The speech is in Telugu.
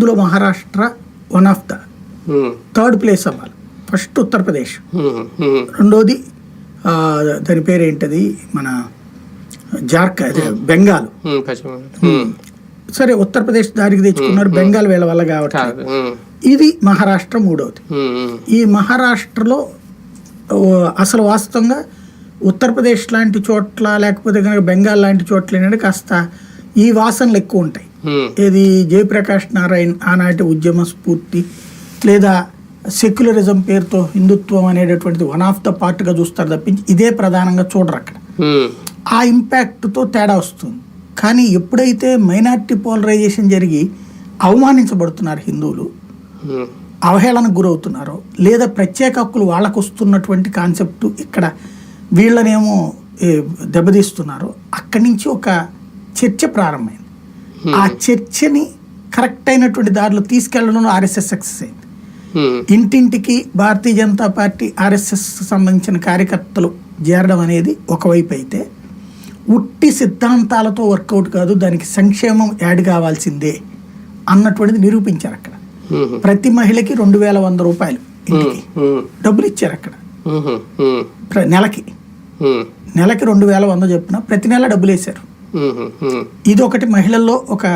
అందులో Maharashtra one of the third place అవ్వాలి. ఫస్ట్ ఉత్తరప్రదేశ్, రెండోది దాని పేరేంటది మన బెంగాల్. సరే ఉత్తరప్రదేశ్ దారికి తెచ్చుకున్నారు, బెంగాల్ వీళ్ళ వల్ల కాబట్టి ఇది మహారాష్ట్ర మూడవది. ఈ మహారాష్ట్రలో అసలు వాస్తవంగా ఉత్తరప్రదేశ్ లాంటి చోట్ల లేకపోతే కనుక బెంగాల్ లాంటి చోట్ల ఏంటంటే కాస్త ఈ వాసనలు ఎక్కువ ఉంటాయి. ఇది జయప్రకాష్ నారాయణ్ ఆనాటి ఉద్యమ స్ఫూర్తి లేదా సెక్యులరిజం పేరుతో హిందుత్వం అనేటటువంటిది వన్ ఆఫ్ ద పార్ట్గా చూస్తారు తప్పించి ఇదే ప్రధానంగా చూడరు అక్కడ. ఆ ఇంపాక్ట్తో తేడా వస్తుంది. కానీ ఎప్పుడైతే మైనారిటీ పోలరైజేషన్ జరిగి అవమానించబడుతున్నారు హిందువులు, అవహేళనకు గురవుతున్నారో లేదా ప్రత్యేక హక్కులు వాళ్ళకు వస్తున్నటువంటి కాన్సెప్ట్ ఇక్కడ వీళ్ళనేమో దెబ్బతీస్తున్నారో అక్కడి నుంచి ఒక చర్చ ప్రారంభమైంది. ఆ చర్చని కరెక్ట్ అయినటువంటి దారిలో తీసుకెళ్లడంలో ఆర్ఎస్ఎస్ సక్సెస్ అయింది. ఇంటింటికి భారతీయ జనతా పార్టీ ఆర్ఎస్ఎస్ సంబంధించిన కార్యకర్తలు చేరడం అనేది ఒకవైపు అయితే, ఉట్టి సిద్ధాంతాలతో వర్కౌట్ కాదు, దానికి సంక్షేమం యాడ్ కావాల్సిందే అన్నటువంటిది నిరూపించారు. అక్కడ ప్రతి మహిళకి 2100 రూపాయలు ఇంటికి డబ్బులు ఇచ్చారు. అక్కడ నెలకి 2100 చెప్పిన ప్రతి నెల డబ్బులు వేశారు. ఇది ఒకటి మహిళల్లో ఒక